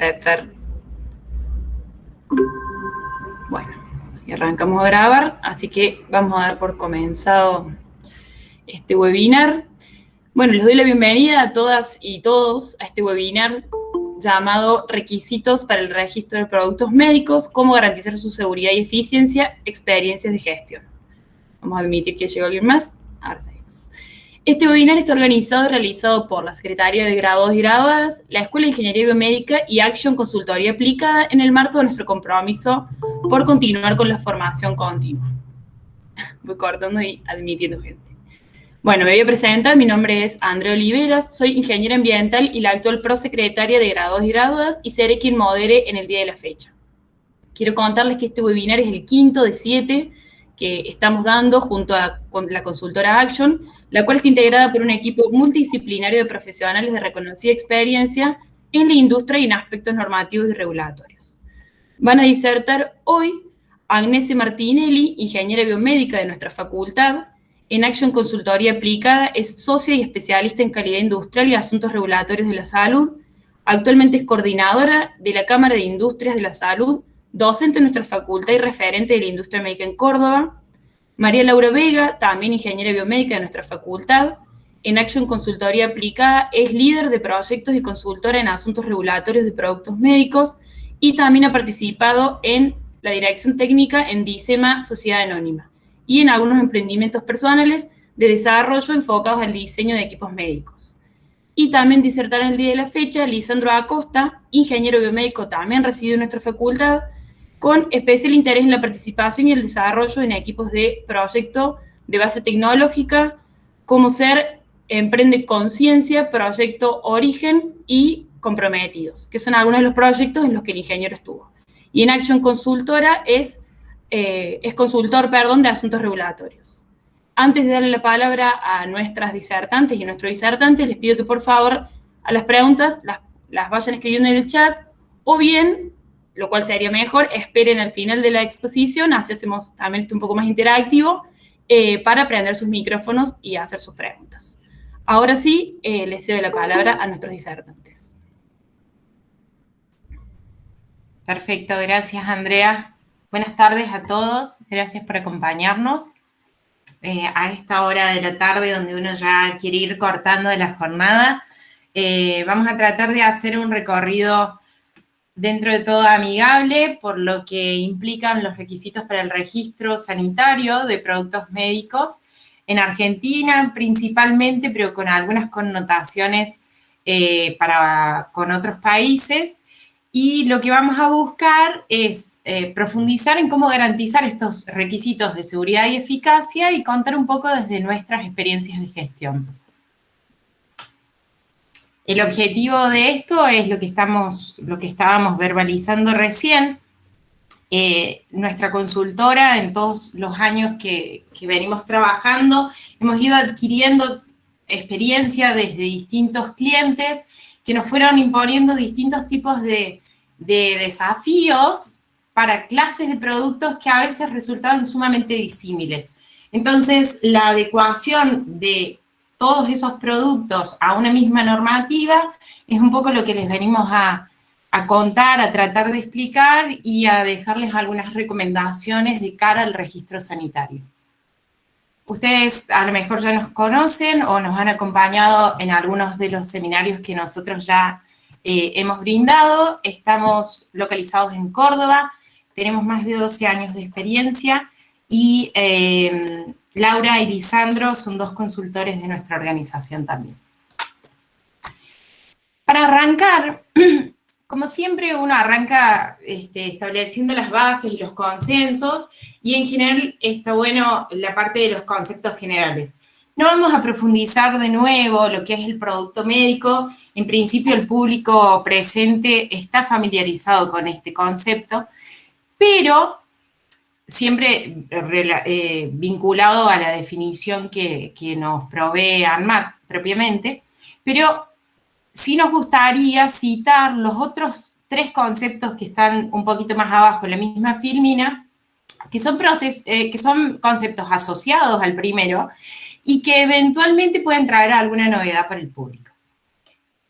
aceptar. Bueno, y arrancamos a grabar, así que vamos a dar por comenzado este webinar. Bueno, les doy la bienvenida a todas y todos a este webinar llamado Requisitos para el Registro de Productos Médicos, cómo garantizar su seguridad y eficiencia, experiencias de gestión. Vamos a admitir que llegó alguien más. Ahora seguimos. Este webinar está organizado y realizado por la Secretaría de Graduados y Graduadas, la Escuela de Ingeniería Biomédica y Action Consultoría Aplicada en el marco de nuestro compromiso por continuar con la formación continua. Voy cortando y admitiendo gente. Bueno, me voy a presentar, mi nombre es Andrea Oliveras, soy ingeniera ambiental y la actual prosecretaria de Graduados y Graduadas y seré quien modere en el día de la fecha. Quiero contarles que este webinar es el quinto de 7 que estamos dando junto con la consultora Action, la cual está integrada por un equipo multidisciplinario de profesionales de reconocida experiencia en la industria y en aspectos normativos y regulatorios. Van a disertar hoy Agnese Martinelli, ingeniera biomédica de nuestra facultad. En Action Consultoría Aplicada es socia y especialista en calidad industrial y asuntos regulatorios de la salud. Actualmente es coordinadora de la Cámara de Industrias de la Salud, docente en nuestra facultad y referente de la industria médica en Córdoba. María Laura Vega, también ingeniera biomédica de nuestra facultad. En Action Consultoría Aplicada es líder de proyectos y consultora en asuntos regulatorios de productos médicos y también ha participado en la dirección técnica en DICEMA Sociedad Anónima y en algunos emprendimientos personales de desarrollo enfocados al diseño de equipos médicos. Y también disertar en el día de la fecha Lisandro Acosta, ingeniero biomédico también residido en nuestra facultad, con especial interés en la participación y el desarrollo en equipos de proyecto de base tecnológica, como ser Emprende Conciencia, Proyecto Origen y Comprometidos, que son algunos de los proyectos en los que el ingeniero estuvo. Y en Action Consultora es consultor, de asuntos regulatorios. Antes de darle la palabra a nuestras disertantes y a nuestro disertante, les pido que por favor a las preguntas las vayan escribiendo en el chat, o bien, lo cual sería mejor, esperen al final de la exposición, así hacemos también esto un poco más interactivo, para prender sus micrófonos y hacer sus preguntas. Ahora sí, les cedo la palabra a nuestros disertantes. Perfecto, gracias Andrea. Buenas tardes a todos, gracias por acompañarnos a esta hora de la tarde donde uno ya quiere ir cortando de la jornada. Vamos a tratar de hacer un recorrido dentro de todo amigable por lo que implican los requisitos para el registro sanitario de productos médicos en Argentina principalmente, pero con algunas connotaciones con otros países. Y lo que vamos a buscar es profundizar en cómo garantizar estos requisitos de seguridad y eficacia y contar un poco desde nuestras experiencias de gestión. El objetivo de esto es lo que estábamos verbalizando recién. Nuestra consultora, en todos los años que venimos trabajando, hemos ido adquiriendo experiencia desde distintos clientes que nos fueron imponiendo distintos tipos de desafíos para clases de productos que a veces resultaban sumamente disímiles. Entonces, la adecuación de todos esos productos a una misma normativa es un poco lo que les venimos a contar, a tratar de explicar y a dejarles algunas recomendaciones de cara al registro sanitario. Ustedes a lo mejor ya nos conocen o nos han acompañado en algunos de los seminarios que nosotros ya hemos brindado. Estamos localizados en Córdoba, tenemos más de 12 años de experiencia y Laura y Lisandro son dos consultores de nuestra organización también. Para arrancar, como siempre uno arranca estableciendo las bases y los consensos, y en general está bueno la parte de los conceptos generales. No vamos a profundizar de nuevo lo que es el producto médico. En principio el público presente está familiarizado con este concepto, pero siempre vinculado a la definición que nos provee ANMAT propiamente, pero sí nos gustaría citar los otros 3 conceptos que están un poquito más abajo en la misma filmina, que son conceptos asociados al primero y que eventualmente pueden traer alguna novedad para el público.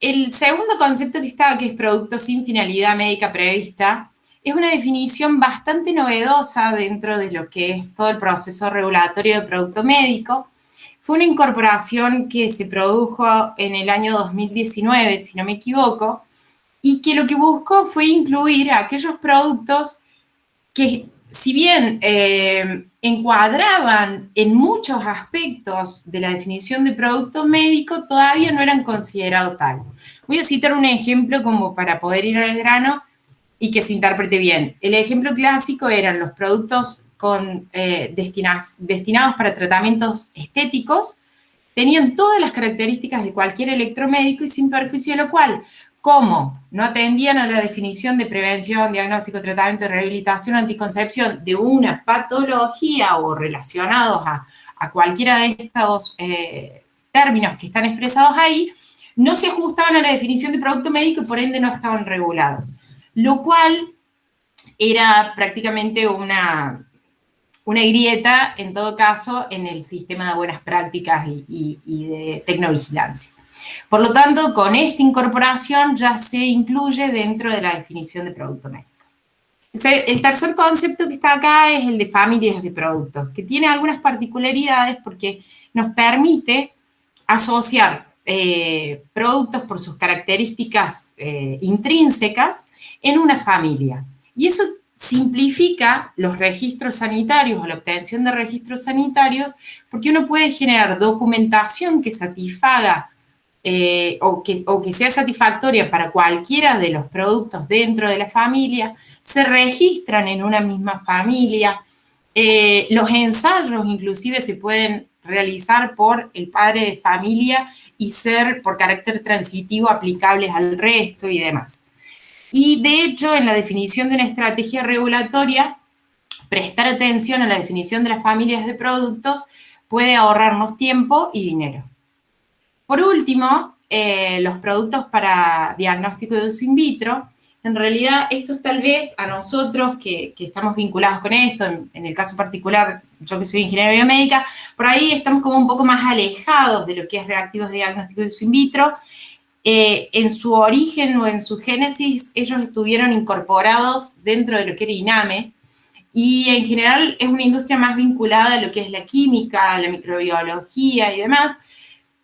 El segundo concepto que está, que es producto sin finalidad médica prevista, es una definición bastante novedosa dentro de lo que es todo el proceso regulatorio de producto médico. Fue una incorporación que se produjo en el año 2019, si no me equivoco, y que lo que buscó fue incluir aquellos productos que, si bien encuadraban en muchos aspectos de la definición de producto médico, todavía no eran considerados tal. Voy a citar un ejemplo como para poder ir al grano y que se interprete bien. El ejemplo clásico eran los productos destinados para tratamientos estéticos, tenían todas las características de cualquier electromédico y sin perjuicio de lo cual, como no atendían a la definición de prevención, diagnóstico, tratamiento, rehabilitación, anticoncepción de una patología o relacionados a cualquiera de estos términos que están expresados ahí, no se ajustaban a la definición de producto médico y por ende no estaban regulados. Lo cual era prácticamente una grieta, en todo caso, en el sistema de buenas prácticas y de tecnovigilancia. Por lo tanto, con esta incorporación ya se incluye dentro de la definición de producto médico. El tercer concepto que está acá es el de familias de productos, que tiene algunas particularidades porque nos permite asociar productos por sus características intrínsecas en una familia. Y eso simplifica los registros sanitarios o la obtención de registros sanitarios porque uno puede generar documentación que satisfaga o que sea satisfactoria para cualquiera de los productos dentro de la familia, se registran en una misma familia, los ensayos inclusive se pueden realizar por el padre de familia y ser por carácter transitivo aplicables al resto y demás. Y de hecho, en la definición de una estrategia regulatoria, prestar atención a la definición de las familias de productos puede ahorrarnos tiempo y dinero. Por último, los productos para diagnóstico de uso in vitro, en realidad estos tal vez a nosotros que estamos vinculados con esto, en el caso particular, yo que soy ingeniera biomédica, por ahí estamos como un poco más alejados de lo que es reactivos de diagnóstico de uso in vitro. En su origen o en su génesis, ellos estuvieron incorporados dentro de lo que era INAME, y en general es una industria más vinculada a lo que es la química, la microbiología y demás,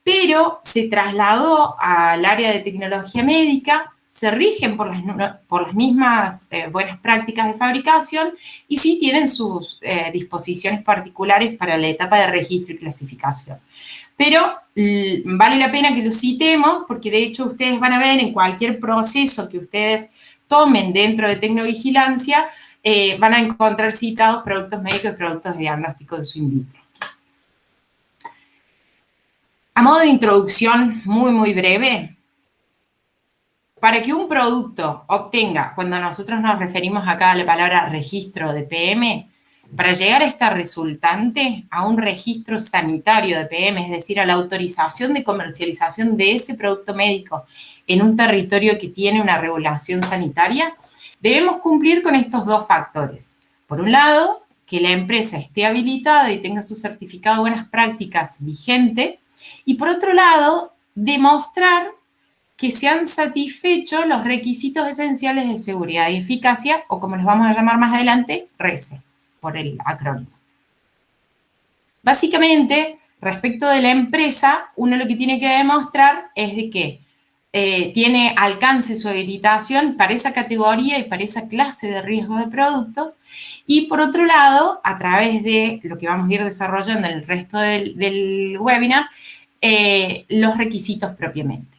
pero se trasladó al área de tecnología médica, se rigen por las mismas buenas prácticas de fabricación y sí tienen sus disposiciones particulares para la etapa de registro y clasificación. Pero vale la pena que lo citemos porque de hecho ustedes van a ver en cualquier proceso que ustedes tomen dentro de tecnovigilancia, van a encontrar citados productos médicos y productos de diagnóstico de uso in vitro. A modo de introducción muy breve, para que un producto obtenga, cuando nosotros nos referimos acá a la palabra registro de PM, para llegar a esta resultante, a un registro sanitario de PM, es decir, a la autorización de comercialización de ese producto médico en un territorio que tiene una regulación sanitaria, debemos cumplir con estos dos factores. Por un lado, que la empresa esté habilitada y tenga su certificado de buenas prácticas vigente, y por otro lado, demostrar que se han satisfecho los requisitos esenciales de seguridad y eficacia, o como los vamos a llamar más adelante, RECE, por el acrónimo. Básicamente, respecto de la empresa, uno lo que tiene que demostrar es de que tiene alcance su habilitación para esa categoría y para esa clase de riesgo de producto, y por otro lado, a través de lo que vamos a ir desarrollando en el resto del webinar, los requisitos propiamente.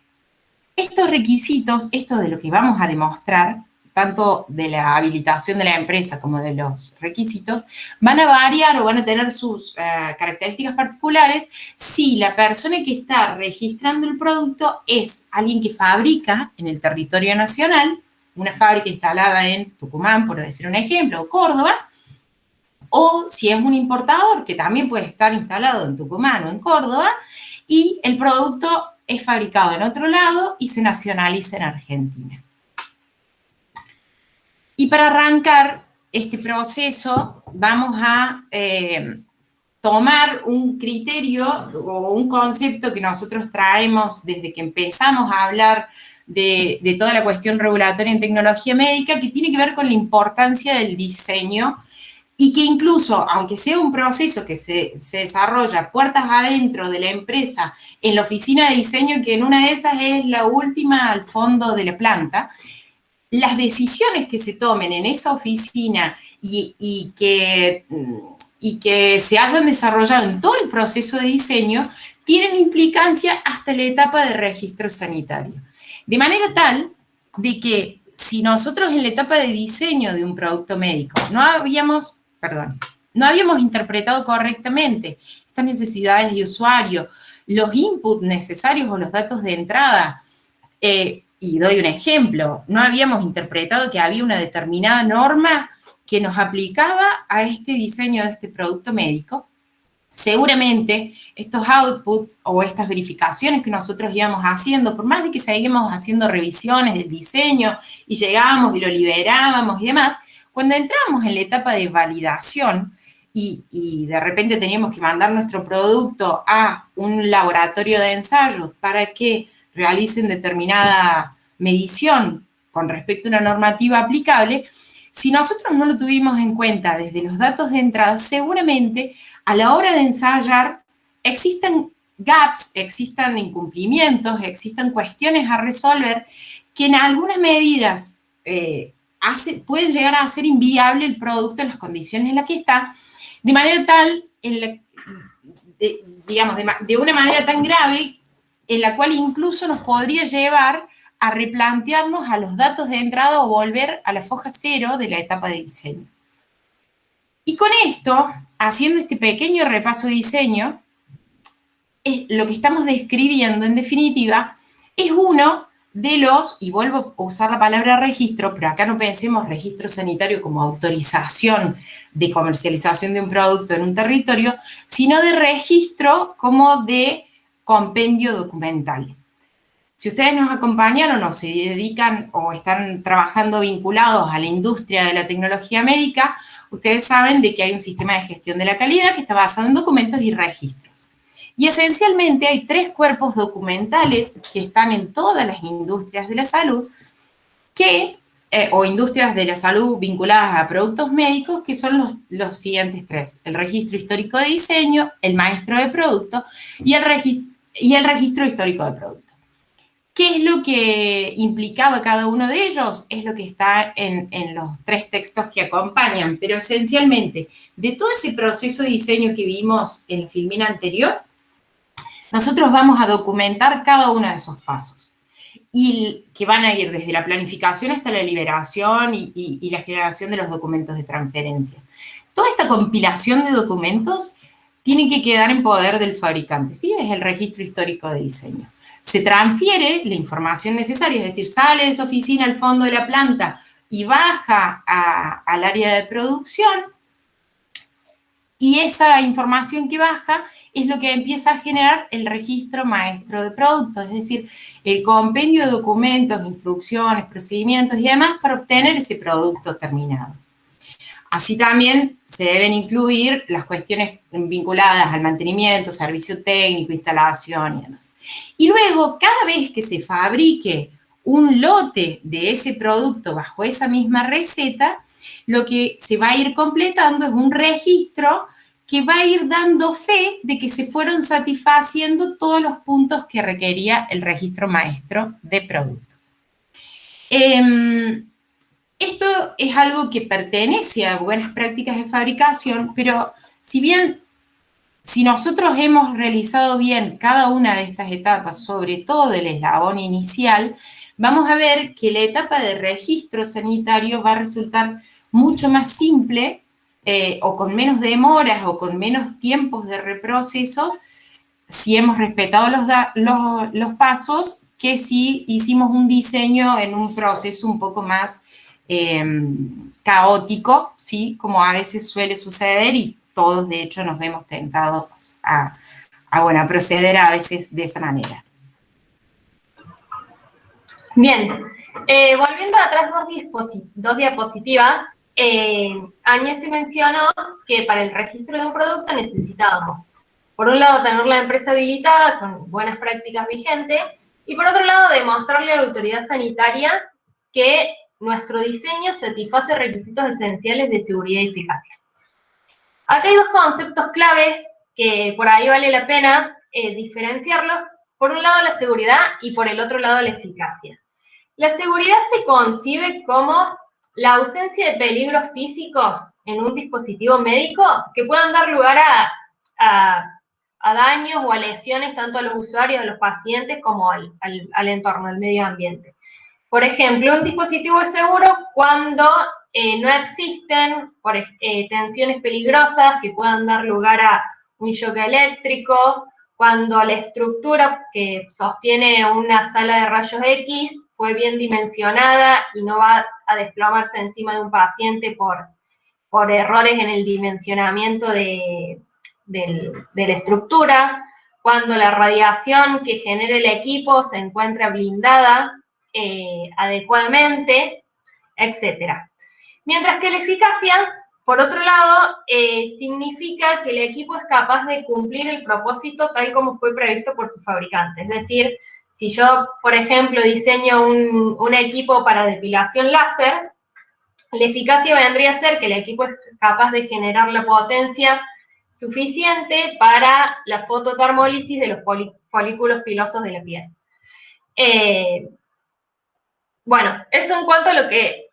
Estos requisitos, esto de lo que vamos a demostrar, tanto de la habilitación de la empresa como de los requisitos, van a variar o van a tener sus características particulares si la persona que está registrando el producto es alguien que fabrica en el territorio nacional, una fábrica instalada en Tucumán, por decir un ejemplo, o Córdoba, o si es un importador que también puede estar instalado en Tucumán o en Córdoba, y el producto es fabricado en otro lado y se nacionaliza en Argentina. Y para arrancar este proceso vamos a tomar un criterio o un concepto que nosotros traemos desde que empezamos a hablar de toda la cuestión regulatoria en tecnología médica, que tiene que ver con la importancia del diseño y que incluso, aunque sea un proceso que se desarrolla puertas adentro de la empresa, en la oficina de diseño, que en una de esas es la última al fondo de la planta, las decisiones que se tomen en esa oficina y que se hayan desarrollado en todo el proceso de diseño tienen implicancia hasta la etapa de registro sanitario. De manera tal de que si nosotros en la etapa de diseño de un producto médico no habíamos interpretado correctamente estas necesidades de usuario, los inputs necesarios o los datos de entrada, y doy un ejemplo, no habíamos interpretado que había una determinada norma que nos aplicaba a este diseño de este producto médico, seguramente estos outputs o estas verificaciones que nosotros íbamos haciendo, por más de que seguíamos haciendo revisiones del diseño y llegábamos y lo liberábamos y demás, cuando entrábamos en la etapa de validación y de repente teníamos que mandar nuestro producto a un laboratorio de ensayo para que realicen determinada medición con respecto a una normativa aplicable, si nosotros no lo tuvimos en cuenta desde los datos de entrada, seguramente a la hora de ensayar existen gaps, existan incumplimientos, existan cuestiones a resolver que en algunas medidas pueden llegar a hacer inviable el producto en las condiciones en las que está, de manera tal, de una manera tan grave, en la cual incluso nos podría llevar a replantearnos a los datos de entrada o volver a la foja cero de la etapa de diseño. Y con esto, haciendo este pequeño repaso de diseño, lo que estamos describiendo, en definitiva, es uno de los, y vuelvo a usar la palabra registro, pero acá no pensemos registro sanitario como autorización de comercialización de un producto en un territorio, sino de registro como de compendio documental. Si ustedes nos acompañaron o se dedican o están trabajando vinculados a la industria de la tecnología médica, ustedes saben de que hay un sistema de gestión de la calidad que está basado en documentos y registros. Y esencialmente hay 3 cuerpos documentales que están en todas las industrias de la salud o industrias de la salud vinculadas a productos médicos, que son los siguientes 3. El registro histórico de diseño, el maestro de producto y el registro histórico de producto. ¿Qué es lo que implicaba cada uno de ellos? Es lo que está en los 3 textos que acompañan, pero esencialmente, de todo ese proceso de diseño que vimos en el filmín anterior, nosotros vamos a documentar cada uno de esos pasos, y que van a ir desde la planificación hasta la liberación y la generación de los documentos de transferencia. Toda esta compilación de documentos tiene que quedar en poder del fabricante, ¿sí? Es el registro histórico de diseño. Se transfiere la información necesaria, es decir, sale de esa oficina al fondo de la planta y baja al área de producción, y esa información que baja es lo que empieza a generar el registro maestro de productos, es decir, el compendio de documentos, instrucciones, procedimientos y demás para obtener ese producto terminado. Así también se deben incluir las cuestiones vinculadas al mantenimiento, servicio técnico, instalación y demás. Y luego, cada vez que se fabrique un lote de ese producto bajo esa misma receta, lo que se va a ir completando es un registro que va a ir dando fe de que se fueron satisfaciendo todos los puntos que requería el registro maestro de producto. Esto es algo que pertenece a buenas prácticas de fabricación, pero si nosotros hemos realizado bien cada una de estas etapas, sobre todo el eslabón inicial, vamos a ver que la etapa de registro sanitario va a resultar mucho más simple, o con menos demoras o con menos tiempos de reprocesos, si hemos respetado los pasos, que si hicimos un diseño en un proceso un poco más caótico, ¿sí? Como a veces suele suceder, y todos de hecho nos vemos tentados a proceder a veces de esa manera. Bien, volviendo atrás dos diapositivas, Áñez se mencionó que para el registro de un producto necesitábamos, por un lado, tener la empresa habilitada con buenas prácticas vigentes, y por otro lado, demostrarle a la autoridad sanitaria que nuestro diseño satisface requisitos esenciales de seguridad y eficacia. Acá hay dos conceptos claves que por ahí vale la pena diferenciarlos. Por un lado, la seguridad y por el otro lado, la eficacia. La seguridad se concibe como la ausencia de peligros físicos en un dispositivo médico que puedan dar lugar a daños o a lesiones tanto a los usuarios, a los pacientes, como al entorno, al medio ambiente. Por ejemplo, un dispositivo es seguro cuando no existen tensiones peligrosas que puedan dar lugar a un shock eléctrico, cuando la estructura que sostiene una sala de rayos X fue bien dimensionada y no va a desplomarse encima de un paciente por errores en el dimensionamiento de la estructura, cuando la radiación que genera el equipo se encuentra blindada adecuadamente, etc. Mientras que la eficacia, por otro lado, significa que el equipo es capaz de cumplir el propósito tal como fue previsto por su fabricante. Es decir, si yo, por ejemplo, diseño un equipo para depilación láser, la eficacia vendría a ser que el equipo es capaz de generar la potencia suficiente para la fototermólisis de los folículos pilosos de la piel. Bueno, eso en cuanto a lo que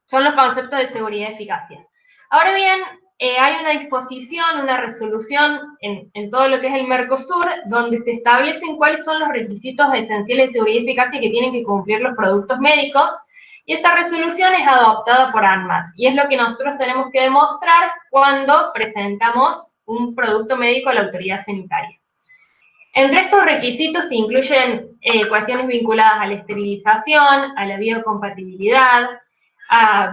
son los conceptos de seguridad y eficacia. Ahora bien, hay una disposición, una resolución en todo lo que es el Mercosur, donde se establecen cuáles son los requisitos esenciales de seguridad y eficacia que tienen que cumplir los productos médicos, y esta resolución es adoptada por ANMAT, y es lo que nosotros tenemos que demostrar cuando presentamos un producto médico a la autoridad sanitaria. Entre estos requisitos se incluyen cuestiones vinculadas a la esterilización, a la biocompatibilidad, a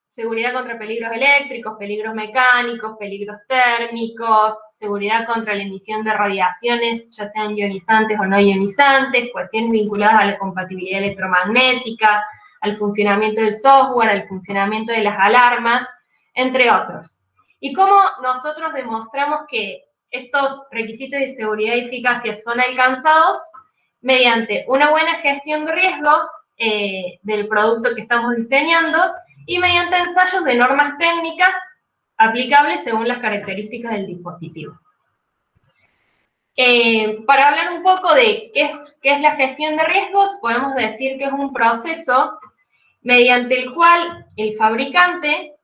seguridad contra peligros eléctricos, peligros mecánicos, peligros térmicos, seguridad contra la emisión de radiaciones, ya sean ionizantes o no ionizantes, cuestiones vinculadas a la compatibilidad electromagnética, al funcionamiento del software, al funcionamiento de las alarmas, entre otros. ¿Y cómo nosotros demostramos que estos requisitos de seguridad y eficacia son alcanzados? Mediante una buena gestión de riesgos del producto que estamos diseñando y mediante ensayos de normas técnicas aplicables según las características del dispositivo. Para hablar un poco de qué es la gestión de riesgos, podemos decir que es un proceso mediante el cual el fabricante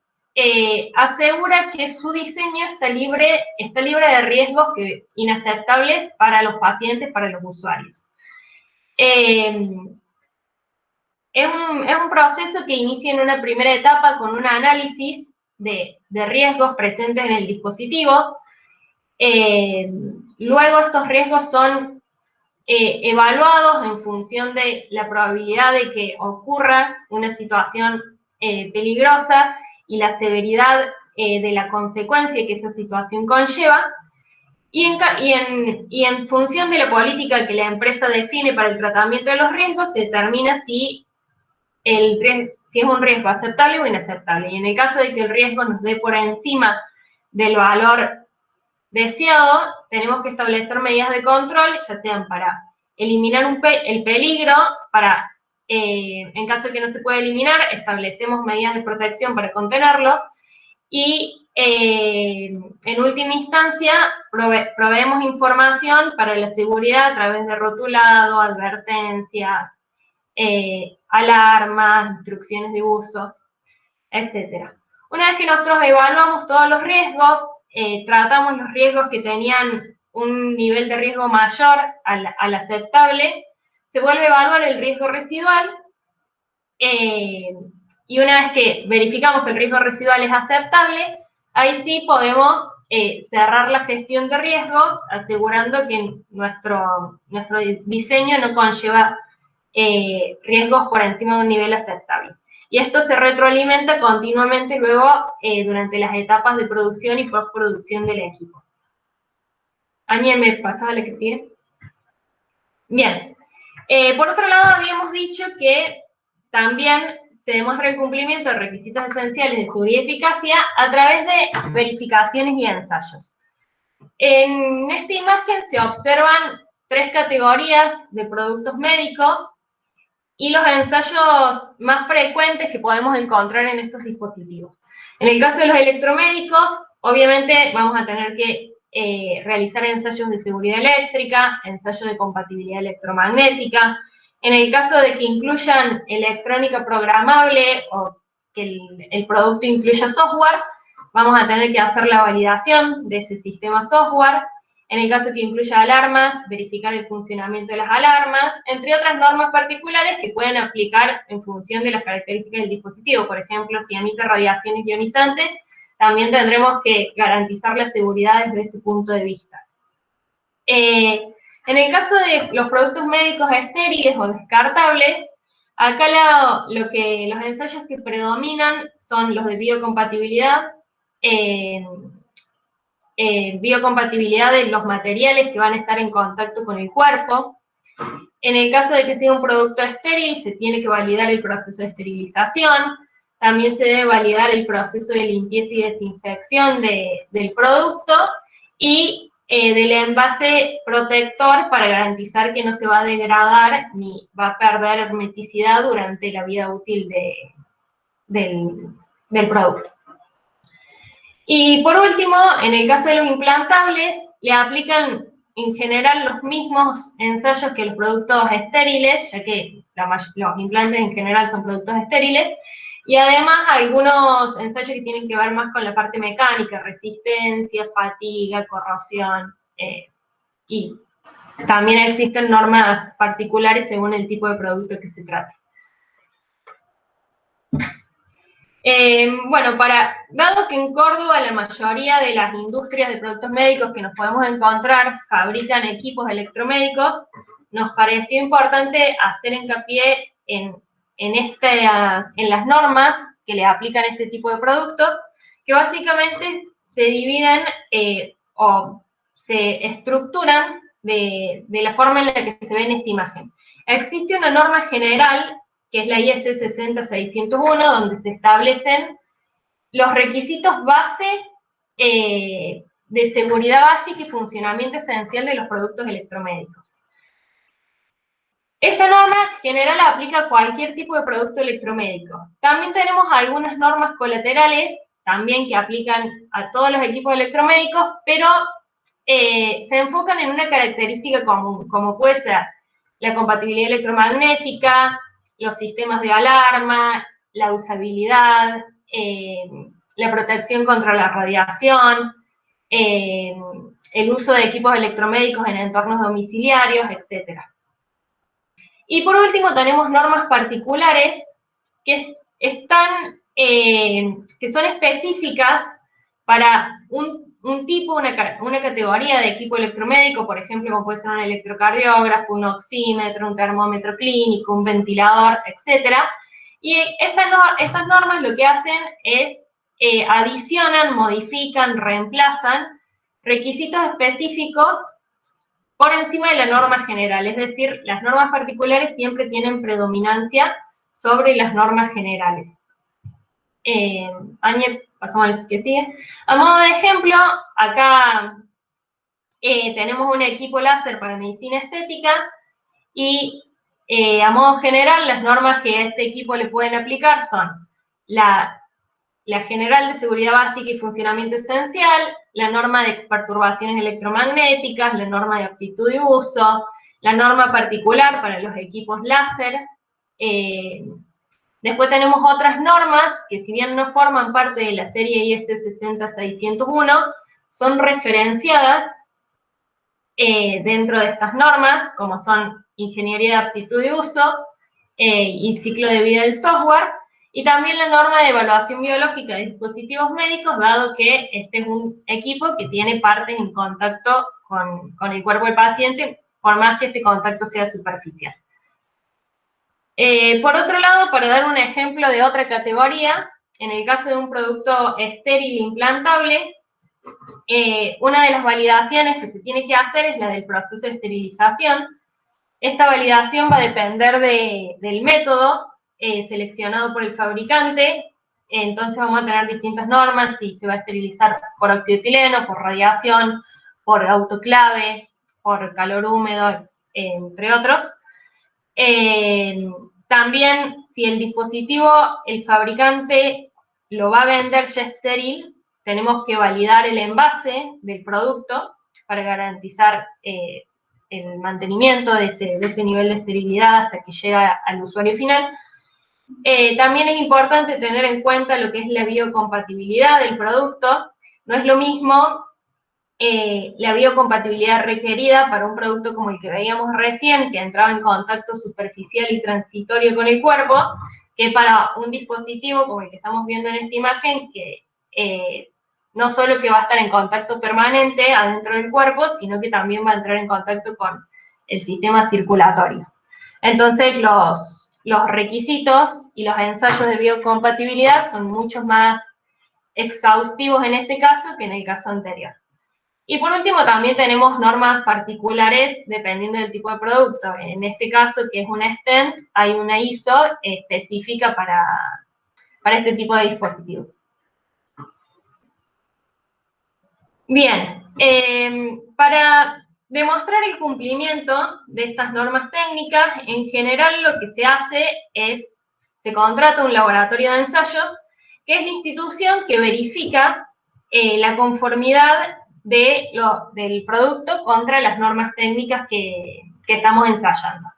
asegura que su diseño está libre de riesgos inaceptables para los pacientes, para los usuarios. Es un proceso que inicia en una primera etapa con un análisis de riesgos presentes en el dispositivo. Luego estos riesgos son evaluados en función de la probabilidad de que ocurra una situación peligrosa y la severidad de la consecuencia que esa situación conlleva. Y en función de la política que la empresa define para el tratamiento de los riesgos, se determina si es un riesgo aceptable o inaceptable. Y en el caso de que el riesgo nos dé por encima del valor deseado, tenemos que establecer medidas de control, ya sean para eliminar el peligro, en caso de que no se pueda eliminar, establecemos medidas de protección para contenerlo, y en última instancia, proveemos información para la seguridad a través de rotulado, advertencias, alarmas, instrucciones de uso, etc. Una vez que nosotros evaluamos todos los riesgos, tratamos los riesgos que tenían un nivel de riesgo mayor al aceptable, se vuelve a evaluar el riesgo residual, y una vez que verificamos que el riesgo residual es aceptable, ahí sí podemos cerrar la gestión de riesgos, asegurando que nuestro diseño no conlleva riesgos por encima de un nivel aceptable. Y esto se retroalimenta continuamente luego durante las etapas de producción y postproducción del equipo. Añe, ¿me pasaba la que sigue? Bien. Por otro lado, habíamos dicho que también se demuestra el cumplimiento de requisitos esenciales de seguridad y eficacia a través de verificaciones y ensayos. En esta imagen se observan 3 categorías de productos médicos y los ensayos más frecuentes que podemos encontrar en estos dispositivos. En el caso de los electromédicos, obviamente vamos a tener que realizar ensayos de seguridad eléctrica, ensayos de compatibilidad electromagnética. En el caso de que incluyan electrónica programable o que el producto incluya software, vamos a tener que hacer la validación de ese sistema software. En el caso que incluya alarmas, verificar el funcionamiento de las alarmas, entre otras normas particulares que pueden aplicar en función de las características del dispositivo. Por ejemplo, si emite radiaciones ionizantes, también tendremos que garantizar la seguridad desde ese punto de vista. En el caso de los productos médicos estériles o descartables, acá los ensayos que predominan son los de biocompatibilidad, biocompatibilidad de los materiales que van a estar en contacto con el cuerpo. En el caso de que sea un producto estéril, se tiene que validar el proceso de esterilización, también se debe validar el proceso de limpieza y desinfección del producto y del envase protector para garantizar que no se va a degradar ni va a perder hermeticidad durante la vida útil del producto. Y por último, en el caso de los implantables, le aplican en general los mismos ensayos que los productos estériles, ya que los implantes en general son productos estériles, y además algunos ensayos que tienen que ver más con la parte mecánica, resistencia, fatiga, corrosión, y también existen normas particulares según el tipo de producto que se trate. Bueno, dado que en Córdoba la mayoría de las industrias de productos médicos que nos podemos encontrar fabrican equipos electromédicos, nos pareció importante hacer hincapié en las normas que le aplican a este tipo de productos, que básicamente se dividen o se estructuran de la forma en la que se ve en esta imagen. Existe una norma general, que es la IS 60601, donde se establecen los requisitos base de seguridad básica y funcionamiento esencial de los productos electromédicos. Esta norma general aplica a cualquier tipo de producto electromédico. También tenemos algunas normas colaterales, también que aplican a todos los equipos electromédicos, pero se enfocan en una característica común, como puede ser la compatibilidad electromagnética, los sistemas de alarma, la usabilidad, la protección contra la radiación, el uso de equipos electromédicos en entornos domiciliarios, etc. Y por último tenemos normas particulares que son específicas para un tipo, una categoría de equipo electromédico, por ejemplo, como puede ser un electrocardiógrafo, un oxímetro, un termómetro clínico, un ventilador, etc. Y estas normas lo que hacen es adicionan, modifican, reemplazan requisitos específicos por encima de la norma general, es decir, las normas particulares siempre tienen predominancia sobre las normas generales. Ángel, pasamos al que sigue. A modo de ejemplo, acá tenemos un equipo láser para medicina estética y a modo general las normas que a este equipo le pueden aplicar son la general de seguridad básica y funcionamiento esencial, la norma de perturbaciones electromagnéticas, la norma de aptitud de uso, la norma particular para los equipos láser. Después tenemos otras normas que, si bien no forman parte de la serie IS 60601, son referenciadas dentro de estas normas, como son ingeniería de aptitud de uso y ciclo de vida del software, y también la norma de evaluación biológica de dispositivos médicos, dado que este es un equipo que tiene partes en contacto con el cuerpo del paciente, por más que este contacto sea superficial. Por otro lado, para dar un ejemplo de otra categoría, en el caso de un producto estéril implantable, una de las validaciones que se tiene que hacer es la del proceso de esterilización. Esta validación va a depender del método seleccionado por el fabricante. Entonces vamos a tener distintas normas, si se va a esterilizar por óxido etileno, por radiación, por autoclave, por calor húmedo, entre otros. También, si el dispositivo, el fabricante lo va a vender ya estéril, tenemos que validar el envase del producto para garantizar el mantenimiento de ese nivel de esterilidad hasta que llega al usuario final. También es importante tener en cuenta lo que es la biocompatibilidad del producto. No es lo mismo la biocompatibilidad requerida para un producto como el que veíamos recién, que entraba en contacto superficial y transitorio con el cuerpo, que para un dispositivo como el que estamos viendo en esta imagen, que no solo que va a estar en contacto permanente adentro del cuerpo, sino que también va a entrar en contacto con el sistema circulatorio. Entonces, los requisitos y los ensayos de biocompatibilidad son mucho más exhaustivos en este caso que en el caso anterior. Y por último, también tenemos normas particulares dependiendo del tipo de producto. En este caso, que es una stent, hay una ISO específica para este tipo de dispositivo. Bien, para demostrar el cumplimiento de estas normas técnicas, en general lo que se hace es, se contrata un laboratorio de ensayos, que es la institución que verifica la conformidad del producto contra las normas técnicas que estamos ensayando.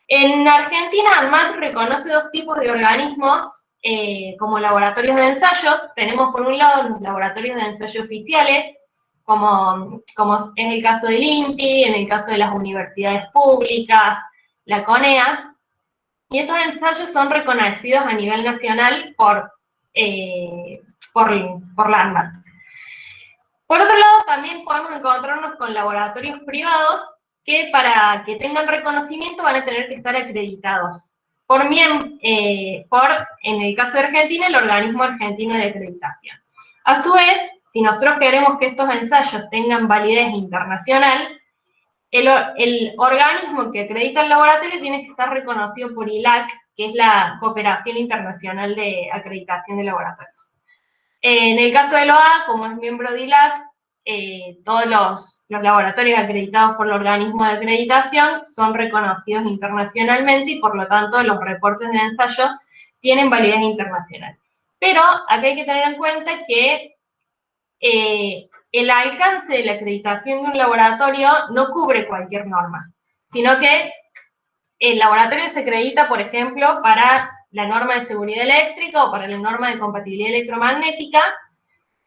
En Argentina, ANMAT reconoce dos tipos de organismos como laboratorios de ensayos. Tenemos por un lado los laboratorios de ensayo oficiales, como es el caso del INTI, en el caso de las universidades públicas, la CONEA, y estos ensayos son reconocidos a nivel nacional por la ANMAT. Por otro lado, también podemos encontrarnos con laboratorios privados que para que tengan reconocimiento van a tener que estar acreditados en el caso de Argentina, el Organismo Argentino de Acreditación. A su vez, si nosotros queremos que estos ensayos tengan validez internacional, el organismo que acredita el laboratorio tiene que estar reconocido por ILAC, que es la Cooperación Internacional de Acreditación de Laboratorios. En el caso de OA, como es miembro de ILAC, todos los laboratorios acreditados por el organismo de acreditación son reconocidos internacionalmente y por lo tanto los reportes de ensayo tienen validez internacional. Pero acá hay que tener en cuenta que el alcance de la acreditación de un laboratorio no cubre cualquier norma, sino que el laboratorio se acredita, por ejemplo, para la norma de seguridad eléctrica o para la norma de compatibilidad electromagnética,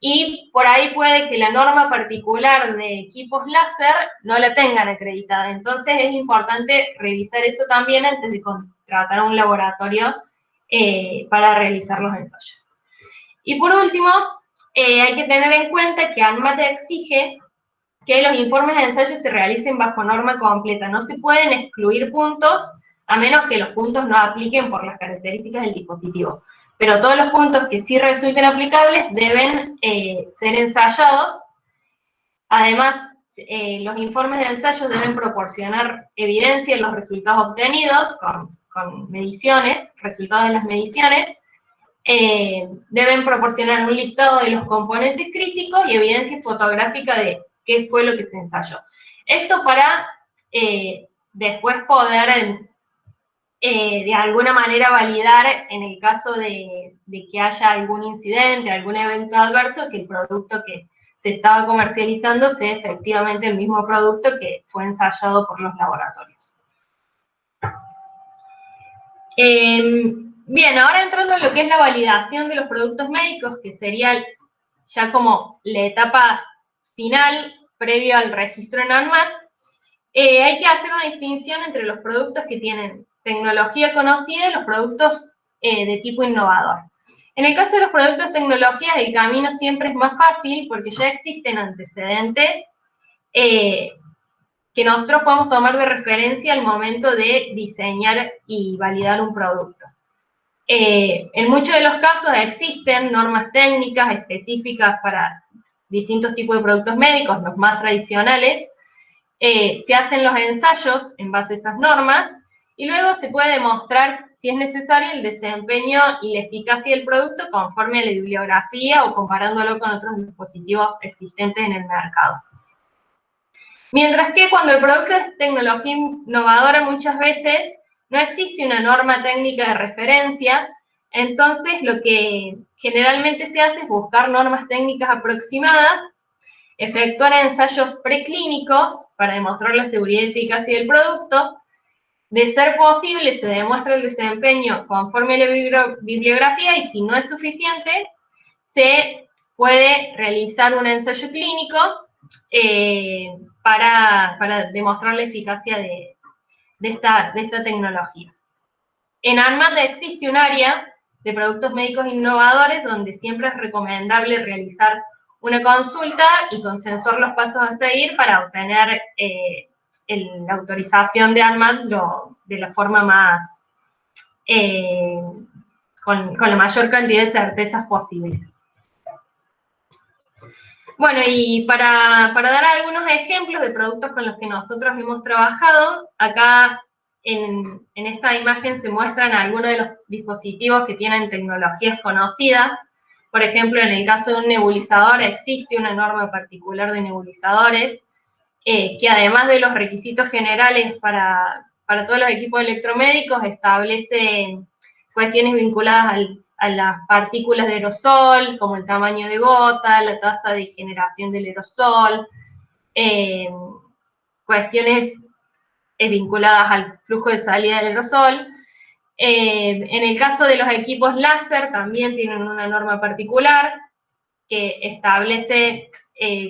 y por ahí puede que la norma particular de equipos láser no la tengan acreditada. Entonces es importante revisar eso también antes de contratar a un laboratorio para realizar los ensayos. Y por último, hay que tener en cuenta que ANMAT exige que los informes de ensayo se realicen bajo norma completa. No se pueden excluir puntos, a menos que los puntos no apliquen por las características del dispositivo. Pero todos los puntos que sí resulten aplicables deben ser ensayados. Además, los informes de ensayo deben proporcionar evidencia de los resultados obtenidos con mediciones, resultados de las mediciones. Deben proporcionar un listado de los componentes críticos y evidencia fotográfica de qué fue lo que se ensayó. Esto para después poder de alguna manera validar en el caso de que haya algún incidente, algún evento adverso, que el producto que se estaba comercializando sea efectivamente el mismo producto que fue ensayado por los laboratorios. Bien, ahora entrando en lo que es la validación de los productos médicos, que sería ya como la etapa final previo al registro en ANMAT, hay que hacer una distinción entre los productos que tienen tecnología conocida y los productos de tipo innovador. En el caso de los productos de tecnologías, el camino siempre es más fácil porque ya existen antecedentes que nosotros podemos tomar de referencia al momento de diseñar y validar un producto. En muchos de los casos existen normas técnicas específicas para distintos tipos de productos médicos, los más tradicionales. Se hacen los ensayos en base a esas normas y luego se puede demostrar si es necesario, el desempeño y la eficacia del producto conforme a la bibliografía o comparándolo con otros dispositivos existentes en el mercado. Mientras que cuando el producto es tecnología innovadora, muchas veces no existe una norma técnica de referencia, entonces lo que generalmente se hace es buscar normas técnicas aproximadas, efectuar ensayos preclínicos para demostrar la seguridad y eficacia del producto. De ser posible, se demuestra el desempeño conforme a la bibliografía y si no es suficiente, se puede realizar un ensayo clínico para demostrar la eficacia de esta tecnología. En ANMAT existe un área de productos médicos innovadores donde siempre es recomendable realizar una consulta y consensuar los pasos a seguir para obtener la autorización de ANMAT de la forma más, con la mayor cantidad de certezas posibles. Bueno, y para dar algunos ejemplos de productos con los que nosotros hemos trabajado, acá en esta imagen se muestran algunos de los dispositivos que tienen tecnologías conocidas. Por ejemplo, en el caso de un nebulizador existe una norma particular de nebulizadores, que además de los requisitos generales para todos los equipos electromédicos, establece cuestiones vinculadas a las partículas de aerosol, como el tamaño de gota, la tasa de generación del aerosol, cuestiones vinculadas al flujo de salida del aerosol. En el caso de los equipos láser también tienen una norma particular que establece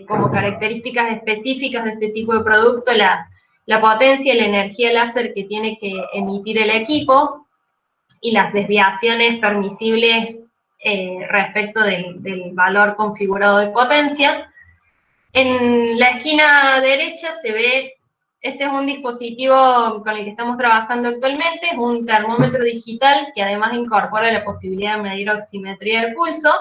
como características específicas de este tipo de producto la potencia y la energía láser que tiene que emitir el equipo y las desviaciones permisibles respecto del valor configurado de potencia. En la esquina derecha se ve, este es un dispositivo con el que estamos trabajando actualmente, es un termómetro digital que además incorpora la posibilidad de medir oximetría de pulso,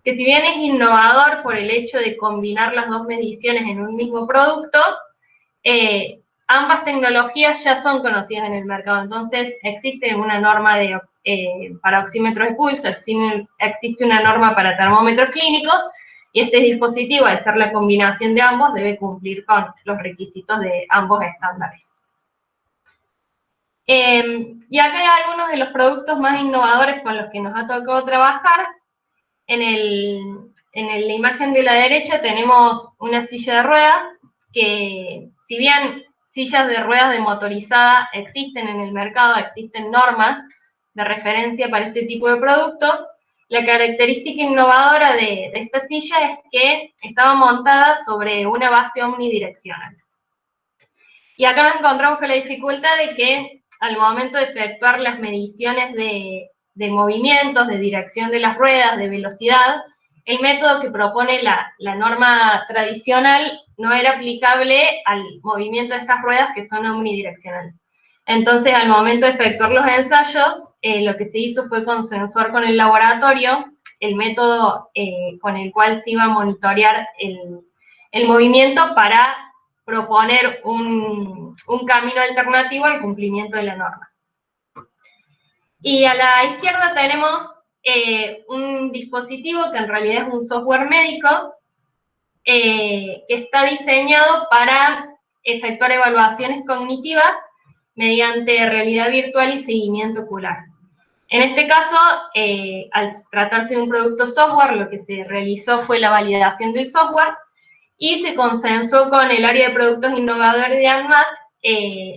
que si bien es innovador por el hecho de combinar las dos mediciones en un mismo producto, ambas tecnologías ya son conocidas en el mercado, entonces existe una norma para oxímetros de pulso, existe una norma para termómetros clínicos, y este dispositivo, al ser la combinación de ambos, debe cumplir con los requisitos de ambos estándares. Y acá hay algunos de los productos más innovadores con los que nos ha tocado trabajar. En la imagen de la derecha tenemos una silla de ruedas, que si bien sillas de ruedas de motorizada existen en el mercado, existen normas de referencia para este tipo de productos, la característica innovadora de esta silla es que estaba montada sobre una base omnidireccional. Y acá nos encontramos con la dificultad de que al momento de efectuar las mediciones de movimientos, de dirección de las ruedas, de velocidad, el método que propone la norma tradicional no era aplicable al movimiento de estas ruedas que son omnidireccionales. Entonces, al momento de efectuar los ensayos, lo que se hizo fue consensuar con el laboratorio el método con el cual se iba a monitorear el movimiento para proponer un camino alternativo al cumplimiento de la norma. Y a la izquierda tenemos un dispositivo que en realidad es un software médico que está diseñado para efectuar evaluaciones cognitivas mediante realidad virtual y seguimiento ocular. En este caso, al tratarse de un producto software, lo que se realizó fue la validación del software y se consensuó con el área de productos innovadores de ANMAT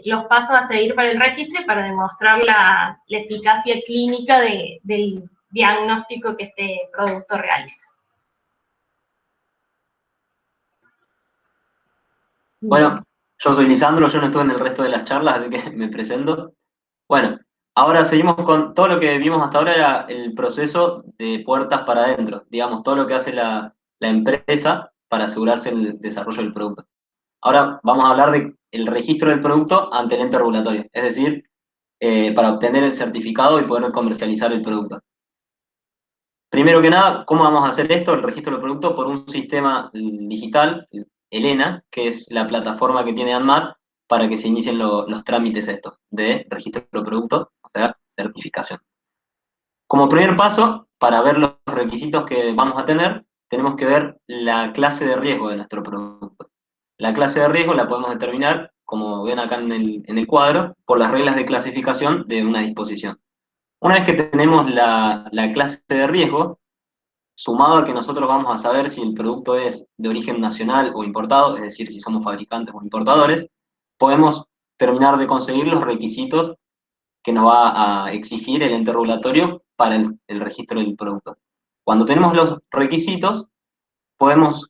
los pasos a seguir para el registro y para demostrar la eficacia clínica del diagnóstico que este producto realiza. Bueno, yo soy Lisandro, yo no estuve en el resto de las charlas, así que me presento. Bueno, ahora seguimos con todo lo que vimos hasta ahora, era el proceso de puertas para adentro, digamos, todo lo que hace la empresa para asegurarse el desarrollo del producto. Ahora vamos a hablar del registro del producto ante el ente regulatorio, es decir, para obtener el certificado y poder comercializar el producto. Primero que nada, ¿cómo vamos a hacer esto? El registro del producto por un sistema digital, el ENA, que es la plataforma que tiene ANMAT para que se inicien los trámites estos de registro del producto, o sea, certificación. Como primer paso, para ver los requisitos que vamos a tener, tenemos que ver la clase de riesgo de nuestro producto. La clase de riesgo la podemos determinar, como ven acá en el cuadro, por las reglas de clasificación de una disposición. Una vez que tenemos la clase de riesgo, sumado a que nosotros vamos a saber si el producto es de origen nacional o importado, es decir, si somos fabricantes o importadores, podemos terminar de conseguir los requisitos que nos va a exigir el ente regulatorio para el registro del producto. Cuando tenemos los requisitos, podemos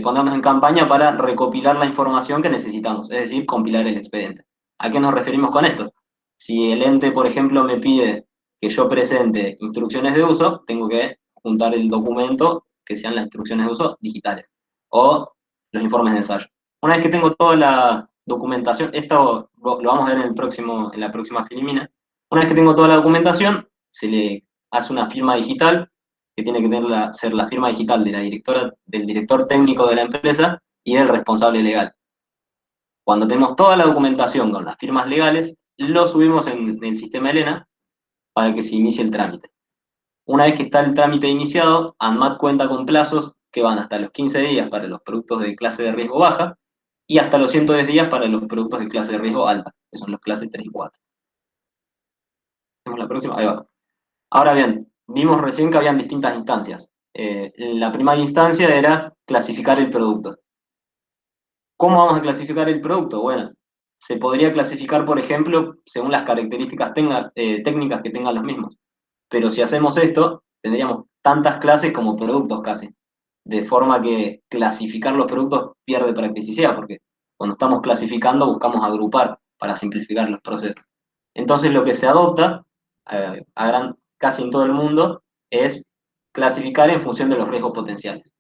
ponernos en campaña para recopilar la información que necesitamos, es decir, compilar el expediente. ¿A qué nos referimos con esto? Si el ente, por ejemplo, me pide que yo presente instrucciones de uso, tengo que juntar el documento que sean las instrucciones de uso digitales o los informes de ensayo. Una vez que tengo toda la documentación, esto lo vamos a ver en la próxima Filmina. Una vez que tengo toda la documentación, se le hace una firma digital que tiene que ser la firma digital de la directora, del director técnico de la empresa y del responsable legal. Cuando tenemos toda la documentación con las firmas legales, lo subimos en el sistema Elena para que se inicie el trámite. Una vez que está el trámite iniciado, ANMAT cuenta con plazos que van hasta los 15 días para los productos de clase de riesgo baja y hasta los 110 días para los productos de clase de riesgo alta, que son los clases 3 y 4. ¿Hacemos la próxima? Ahí va. Ahora bien, vimos recién que habían distintas instancias. La primera instancia era clasificar el producto. ¿Cómo vamos a clasificar el producto? Bueno, se podría clasificar, por ejemplo, según las características técnicas que tengan los mismos. Pero si hacemos esto, tendríamos tantas clases como productos casi. De forma que clasificar los productos pierde practicidad, porque cuando estamos clasificando buscamos agrupar para simplificar los procesos. Entonces lo que se adopta, casi en todo el mundo, es clasificar en función de los riesgos potenciales.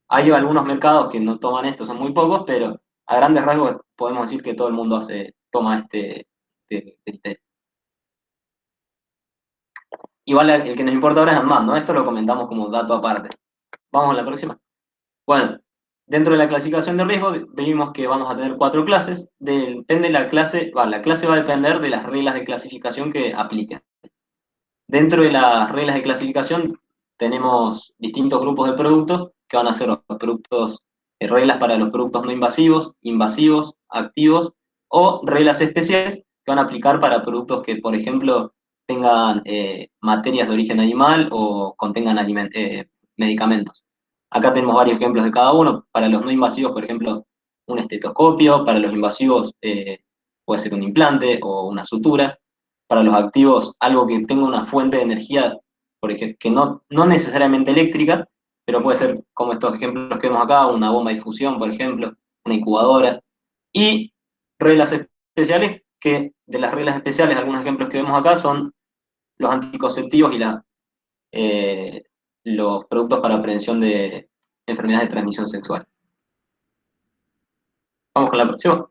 Hay algunos mercados que no toman esto, son muy pocos, pero a grandes rasgos podemos decir que todo el mundo toma este criterio. Igual el que nos importa ahora es ANMAT, ¿no? Esto lo comentamos como dato aparte. Vamos a la próxima. Bueno, dentro de la clasificación de riesgo vimos que vamos a tener 4 clases. Depende de la clase va a depender de las reglas de clasificación que apliquen. Dentro de las reglas de clasificación tenemos distintos grupos de productos que van a ser los productos, reglas para los productos no invasivos, invasivos, activos, o reglas especiales que van a aplicar para productos que, por ejemplo, tengan materias de origen animal o contengan medicamentos. Acá tenemos varios ejemplos de cada uno. Para los no invasivos, por ejemplo, un estetoscopio. Para los invasivos puede ser un implante o una sutura. Para los activos, algo que tenga una fuente de energía, por ejemplo, que no necesariamente eléctrica, pero puede ser como estos ejemplos que vemos acá, una bomba de fusión, por ejemplo, una incubadora. Y reglas especiales, que de las reglas especiales, algunos ejemplos que vemos acá son los anticonceptivos y los productos para prevención de enfermedades de transmisión sexual. Vamos con la próxima.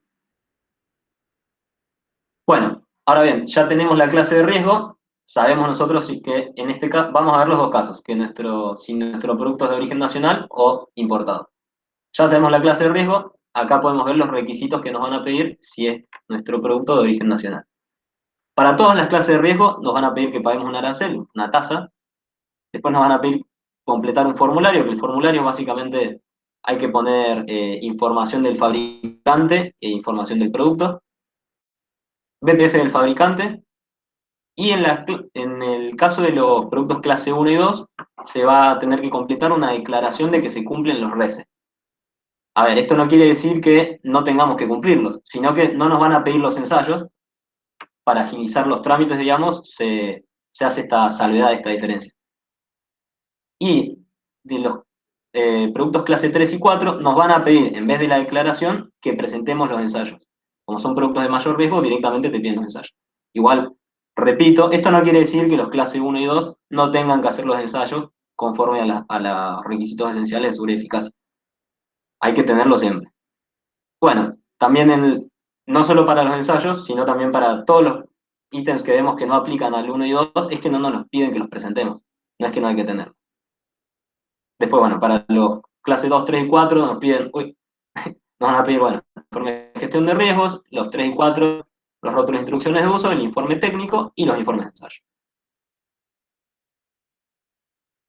Bueno, ahora bien, ya tenemos la clase de riesgo, sabemos nosotros que en este caso, vamos a ver los dos casos, que si nuestro producto es de origen nacional o importado. Ya sabemos la clase de riesgo, acá podemos ver los requisitos que nos van a pedir si es nuestro producto de origen nacional. Para todas las clases de riesgo nos van a pedir que paguemos un arancel, una tasa. Después nos van a pedir completar un formulario, que el formulario básicamente hay que poner información del fabricante e información del producto, BPF del fabricante, y en el caso de los productos clase 1 y 2, se va a tener que completar una declaración de que se cumplen los RECE. A ver, esto no quiere decir que no tengamos que cumplirlos, sino que no nos van a pedir los ensayos. Para agilizar los trámites, digamos, se hace esta salvedad, esta diferencia. Y de los productos clase 3 y 4 nos van a pedir, en vez de la declaración, que presentemos los ensayos. Como son productos de mayor riesgo, directamente te piden los ensayos. Igual, repito, esto no quiere decir que los clase 1 y 2 no tengan que hacer los ensayos conforme a los requisitos esenciales de seguridad y eficacia. Hay que tenerlo siempre. Bueno, también no solo para los ensayos, sino también para todos los ítems que vemos que no aplican al 1 y 2, es que no nos piden que los presentemos. No es que no hay que tenerlos. Después, bueno, para los clase 2, 3 y 4 nos van a pedir, bueno, informe de gestión de riesgos, los 3 y 4 los rótulos de instrucciones de uso, el informe técnico y los informes de ensayo.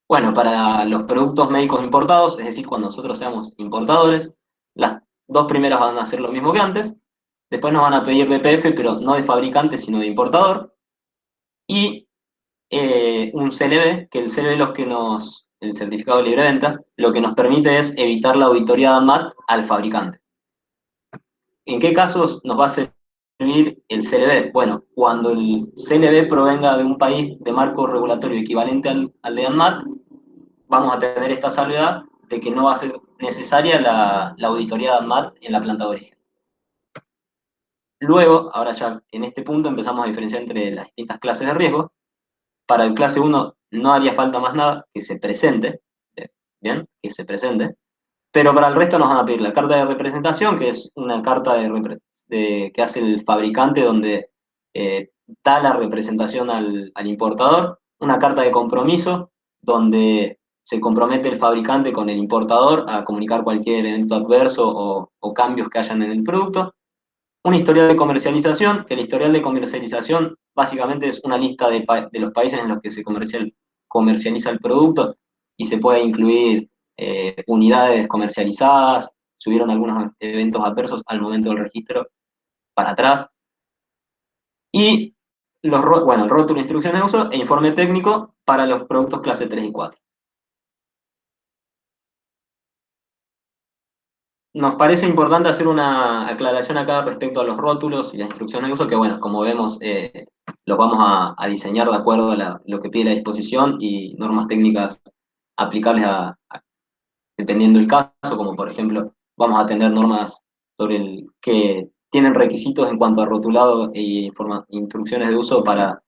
Bueno, para los productos médicos importados, es decir, cuando nosotros seamos importadores, las dos primeras van a ser lo mismo que antes. Después nos van a pedir BPF, pero no de fabricante, sino de importador. Y un CLV, que el CLV el certificado de libre venta, lo que nos permite es evitar la auditoría de ANMAT al fabricante. ¿En qué casos nos va a servir el CLV? Bueno, cuando el CLV provenga de un país de marco regulatorio equivalente al de ANMAT, vamos a tener esta salvedad de que no va a ser necesaria la auditoría de ANMAT en la planta de origen. Luego, ahora ya en este punto empezamos a diferenciar entre las distintas clases de riesgo. Para el clase 1 no haría falta más nada, que se presente, ¿bien? Que se presente. Pero para el resto nos van a pedir la carta de representación, que es una carta que hace el fabricante donde da la representación al importador, una carta de compromiso donde se compromete el fabricante con el importador a comunicar cualquier evento adverso o cambios que hayan en el producto, un historial de comercialización, que el historial de comercialización básicamente es una lista de los países en los que se comercializa el producto y se puede incluir unidades comercializadas, subieron algunos eventos adversos al momento del registro para atrás. Y el rótulo de instrucciones de uso e informe técnico para los productos clase 3 y 4. Nos parece importante hacer una aclaración acá respecto a los rótulos y las instrucciones de uso, que bueno, como vemos, los vamos a diseñar de acuerdo a lo que pide la disposición y normas técnicas aplicables dependiendo del caso, como por ejemplo, vamos a tener normas que tienen requisitos en cuanto a rotulado e instrucciones de uso para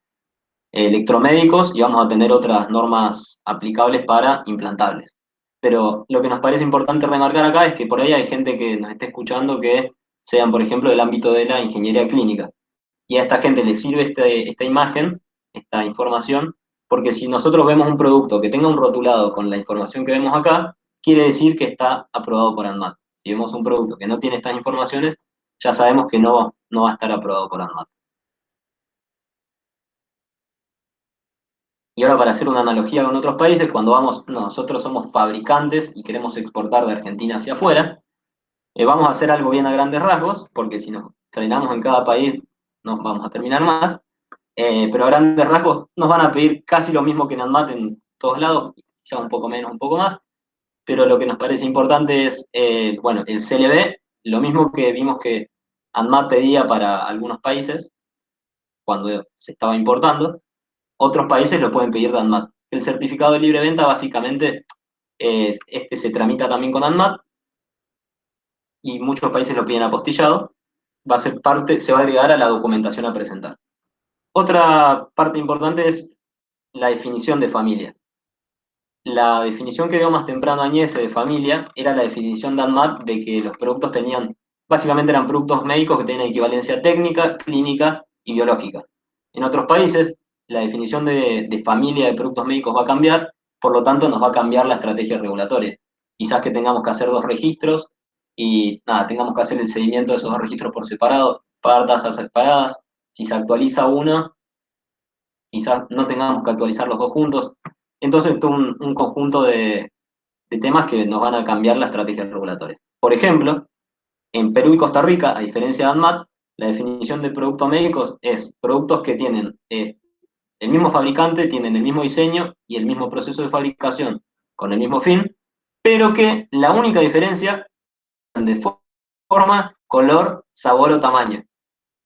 electromédicos y vamos a tener otras normas aplicables para implantables. Pero lo que nos parece importante remarcar acá es que por ahí hay gente que nos esté escuchando que sean, por ejemplo, del ámbito de la ingeniería clínica. Y a esta gente le sirve esta imagen, esta información, porque si nosotros vemos un producto que tenga un rotulado con la información que vemos acá, quiere decir que está aprobado por ANMAT. Si vemos un producto que no tiene estas informaciones, ya sabemos que no va a estar aprobado por ANMAT. Y ahora para hacer una analogía con otros países, cuando nosotros somos fabricantes y queremos exportar de Argentina hacia afuera, vamos a hacer algo bien a grandes rasgos, porque si nos frenamos en cada país no vamos a terminar más, pero a grandes rasgos nos van a pedir casi lo mismo que en ANMAT en todos lados, quizá un poco menos, un poco más, pero lo que nos parece importante es, bueno, el CLB, lo mismo que vimos que ANMAT pedía para algunos países cuando se estaba importando, otros países lo pueden pedir de ANMAT. El certificado de libre venta básicamente se tramita también con ANMAT y muchos países lo piden apostillado. Se va a agregar a la documentación a presentar. Otra parte importante es la definición de familia. La definición que dio más temprano Añese de familia era la definición de ANMAT de que los productos básicamente eran productos médicos que tenían equivalencia técnica, clínica y biológica. En otros países, la definición de familia de productos médicos va a cambiar, por lo tanto nos va a cambiar la estrategia regulatoria. Quizás que tengamos que hacer 2 registros y tengamos que hacer el seguimiento de esos 2 registros por separado, pagar tasas separadas. Si se actualiza uno, quizás no tengamos que actualizar los 2 juntos. Entonces, todo un conjunto de temas que nos van a cambiar la estrategia regulatoria. Por ejemplo, en Perú y Costa Rica, a diferencia de ANMAT, la definición de productos médicos es productos que tienen el mismo fabricante, tienen el mismo diseño y el mismo proceso de fabricación con el mismo fin, pero que la única diferencia es de forma, color, sabor o tamaño.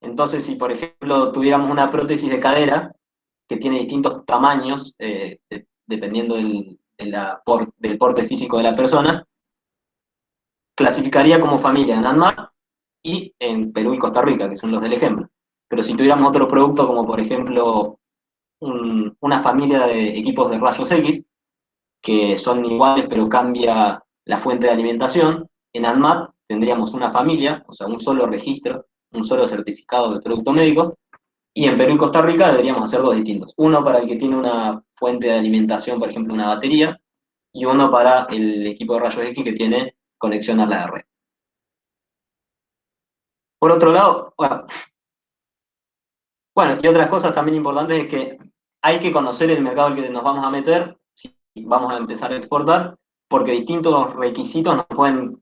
Entonces, si por ejemplo tuviéramos una prótesis de cadera que tiene distintos tamaños, dependiendo del porte físico de la persona, clasificaría como familia en ANMAT y en Perú y Costa Rica, que son los del ejemplo. Pero si tuviéramos otro producto como por ejemplo una familia de equipos de rayos X, que son iguales pero cambia la fuente de alimentación, en ANMAT tendríamos una familia, o sea, un solo registro, un solo certificado de producto médico, y en Perú y Costa Rica deberíamos hacer 2 distintos. Uno para el que tiene una fuente de alimentación, por ejemplo, una batería, y uno para el equipo de rayos X que tiene conexión a la red. Por otro lado, bueno, Bueno, y otras cosas también importantes es que hay que conocer el mercado al que nos vamos a meter, si vamos a empezar a exportar, porque distintos requisitos nos pueden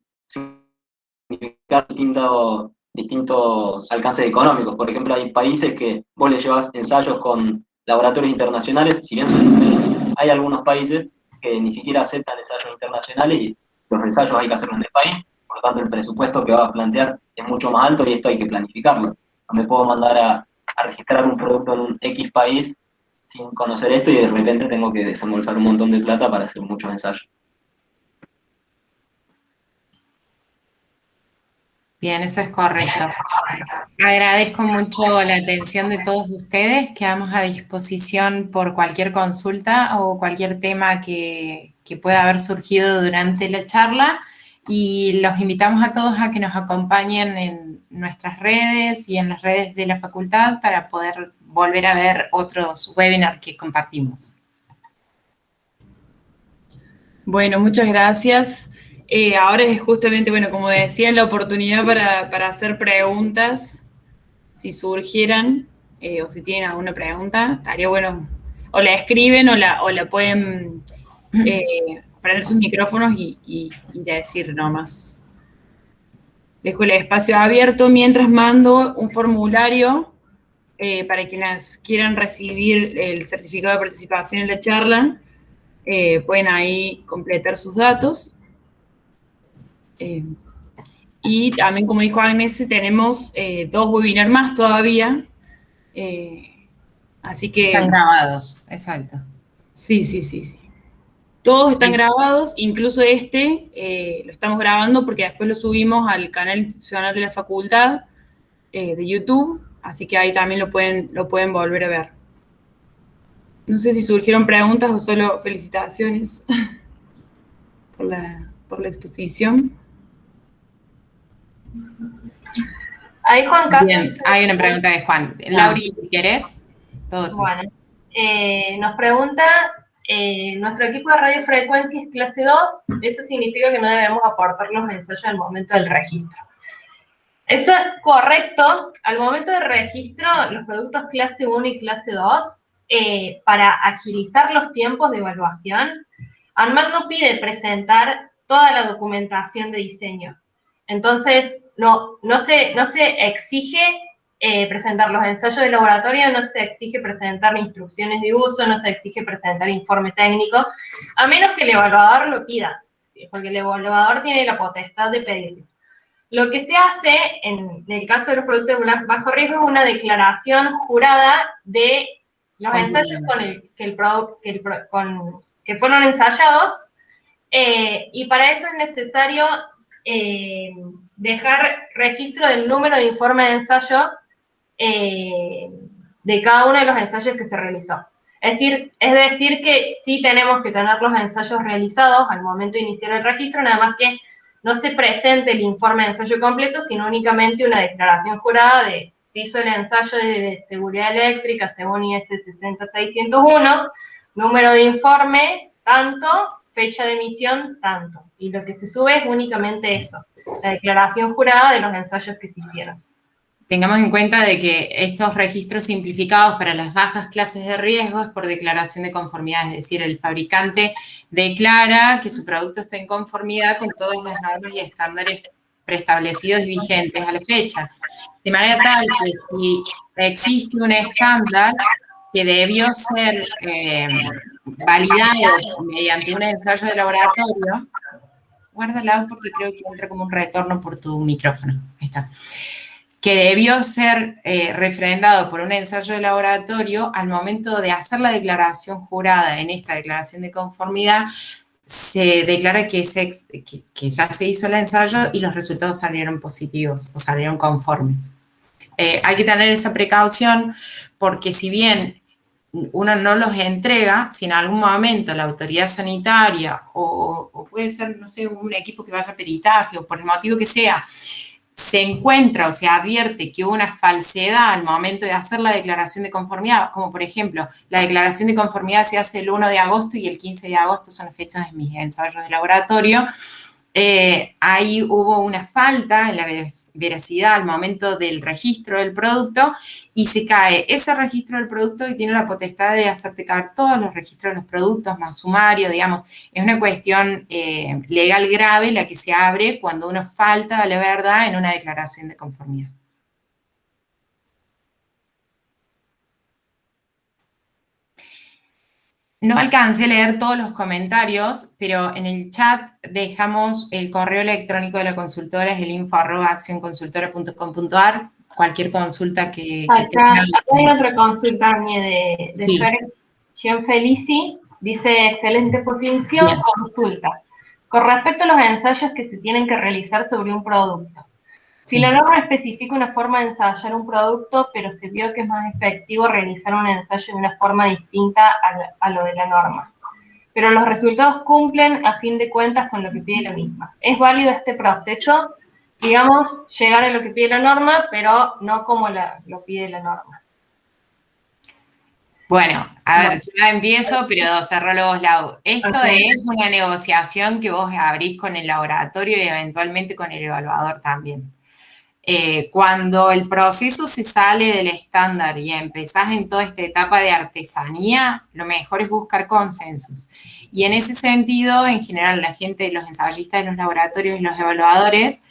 significar distintos alcances económicos. Por ejemplo, hay países que vos le llevas ensayos con laboratorios internacionales, si bien son diferentes, hay algunos países que ni siquiera aceptan ensayos internacionales y los ensayos hay que hacerlos en el país, por lo tanto el presupuesto que vas a plantear es mucho más alto y esto hay que planificarlo. No me puedo mandar a registrar un producto en un X país sin conocer esto y de repente tengo que desembolsar un montón de plata para hacer muchos ensayos. Bien, eso es correcto. Agradezco mucho la atención de todos ustedes. Quedamos a disposición por cualquier consulta o cualquier tema que pueda haber surgido durante la charla y los invitamos a todos a que nos acompañen en nuestras redes y en las redes de la facultad para poder volver a ver otros webinars que compartimos. Bueno, muchas gracias. Ahora es justamente, bueno, como decía, la oportunidad para hacer preguntas, si surgieran, o si tienen alguna pregunta, estaría bueno, o la escriben o la pueden prender sus micrófonos y decir nomás. Dejo el espacio abierto mientras mando un formulario para quienes quieran recibir el certificado de participación en la charla. Pueden ahí completar sus datos. Y también, como dijo Agnes, tenemos 2 webinars más todavía. Así que... Están grabados, exacto. Sí. Todos están grabados, incluso lo estamos grabando porque después lo subimos al canal institucional de la facultad de YouTube, así que ahí también lo pueden volver a ver. No sé si surgieron preguntas o solo felicitaciones por la exposición. Ahí Juan Carlos. Bien, hay una pregunta de Juan. Lauri, si querés, todo tú. Bueno, nos pregunta, nuestro equipo de radiofrecuencia es clase 2, eso significa que no debemos aportar los ensayos al momento del registro. Eso es correcto. Al momento del registro, los productos clase 1 y clase 2, para agilizar los tiempos de evaluación, ANMAT no pide presentar toda la documentación de diseño. Entonces, no se exige presentar los ensayos de laboratorio, no se exige presentar instrucciones de uso, no se exige presentar informe técnico, a menos que el evaluador lo pida, ¿sí? Porque el evaluador tiene la potestad de pedirlo. Lo que se hace en el caso de los productos de bajo riesgo es una declaración jurada de los ensayos que fueron ensayados, y para eso es necesario dejar registro del número de informe de ensayo de cada uno de los ensayos que se realizó. Es decir que sí tenemos que tener los ensayos realizados al momento de iniciar el registro, nada más que no se presente el informe de ensayo completo, sino únicamente una declaración jurada de si hizo el ensayo de seguridad eléctrica según IS 60601, número de informe, tanto, fecha de emisión, tanto. Y lo que se sube es únicamente eso, la declaración jurada de los ensayos que se hicieron. Tengamos en cuenta de que estos registros simplificados para las bajas clases de riesgo es por declaración de conformidad, es decir, el fabricante declara que su producto está en conformidad con todas las normas y estándares preestablecidos y vigentes a la fecha. De manera tal que si existe un estándar que debió ser validado mediante un ensayo de laboratorio, guárdala porque creo que entra como un retorno por tu micrófono. Ahí está. Que debió ser refrendado por un ensayo de laboratorio, al momento de hacer la declaración jurada en esta declaración de conformidad, se declara que ya se hizo el ensayo y los resultados salieron positivos o salieron conformes. Hay que tener esa precaución porque si bien uno no los entrega, si en algún momento la autoridad sanitaria o puede ser, no sé, un equipo que vaya a peritaje o por el motivo que sea, se encuentra o se advierte que hubo una falsedad al momento de hacer la declaración de conformidad, como por ejemplo, la declaración de conformidad se hace el 1 de agosto y el 15 de agosto son las fechas de mis ensayos de laboratorio, ahí hubo una falta en la veracidad al momento del registro del producto y se cae ese registro del producto y tiene la potestad de hacerte caer todos los registros de los productos, más sumario, digamos. Es una cuestión legal grave la que se abre cuando uno falta a la verdad en una declaración de conformidad. No alcancé a leer todos los comentarios, pero en el chat dejamos el correo electrónico de la consultora, es el info@accionconsultora.com.ar. Cualquier consulta que tengan. Acá hay otra consulta, Añe, de Sí. Fer Gianfelici. Dice, excelente posición, Bien. consulta. Con respecto a los ensayos que se tienen que realizar sobre un producto. Si Sí. la norma especifica una forma de ensayar un producto, pero se vio que es más efectivo realizar un ensayo de una forma distinta a lo de la norma, pero los resultados cumplen a fin de cuentas con lo que pide la misma. ¿Es válido este proceso? Digamos, llegar a lo que pide la norma, pero no como lo pide la norma. Bueno, a ver, yo ya empiezo, pero cerralo vos, Lau. Esto Okay. es una negociación que vos abrís con el laboratorio y eventualmente con el evaluador también. Cuando el proceso se sale del estándar y empezás en toda esta etapa de artesanía, lo mejor es buscar consensos. Y en ese sentido, en general, la gente, los ensayistas de los laboratorios y los evaluadores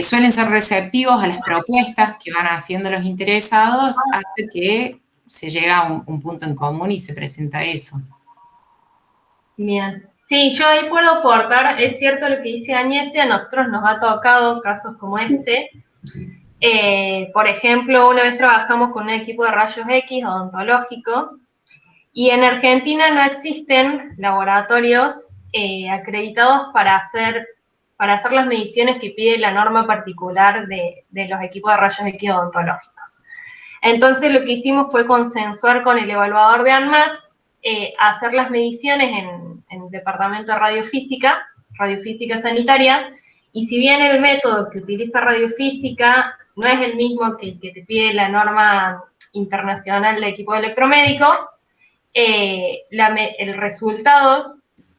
suelen ser receptivos a las propuestas que van haciendo los interesados hasta que se llega a un punto en común y se presenta eso. Bien. Sí, yo ahí puedo aportar, es cierto lo que dice Añese, a nosotros nos ha tocado casos como este. Por ejemplo, una vez trabajamos con un equipo de rayos X odontológico y en Argentina no existen laboratorios acreditados para hacer las mediciones que pide la norma particular de los equipos de rayos X odontológicos. Entonces lo que hicimos fue consensuar con el evaluador de ANMAT, hacer las mediciones en el departamento de radiofísica sanitaria, y si bien el método que utiliza radiofísica no es el mismo que el que te pide la norma internacional de equipos electromédicos, el resultado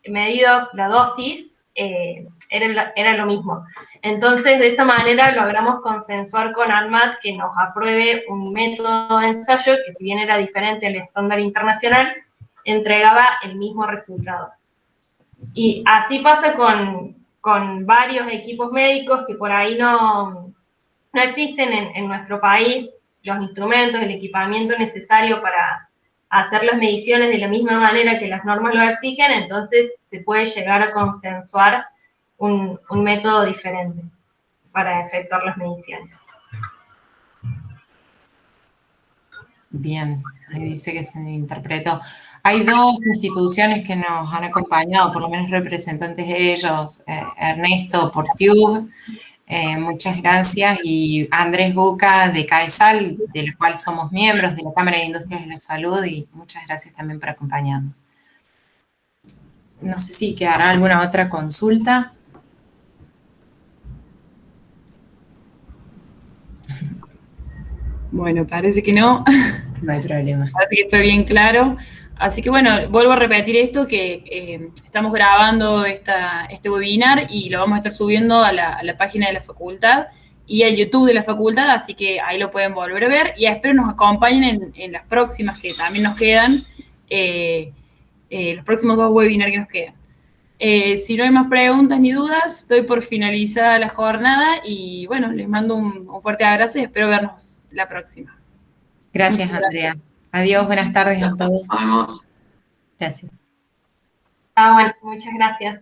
medido, la dosis, era lo mismo. Entonces, de esa manera logramos consensuar con ANMAT que nos apruebe un método de ensayo que, si bien era diferente al estándar internacional, entregaba el mismo resultado. Y así pasa con varios equipos médicos que por ahí no existen en nuestro país los instrumentos, el equipamiento necesario para hacer las mediciones de la misma manera que las normas lo exigen, entonces se puede llegar a consensuar un método diferente para efectuar las mediciones. Bien, ahí dice que se interpretó. Hay dos instituciones que nos han acompañado, por lo menos representantes de ellos, Ernesto Portiub, muchas gracias, y Andrés Buca de CAESAL, de la cual somos miembros de la Cámara de Industrias de la Salud, y muchas gracias también por acompañarnos. No sé si quedará alguna otra consulta. Bueno, parece que no. No hay problema. Parece que fue bien claro. Así que bueno, vuelvo a repetir esto, que estamos grabando este webinar y lo vamos a estar subiendo a la página de la facultad y al YouTube de la facultad, así que ahí lo pueden volver a ver y espero nos acompañen en las próximas que también nos quedan, los próximos 2 webinars que nos quedan. Si no hay más preguntas ni dudas, doy por finalizada la jornada y bueno, les mando un fuerte abrazo y espero vernos la próxima. Gracias, Andrea. Adiós, buenas tardes a todos. Nos vemos. Gracias. Bueno, muchas gracias.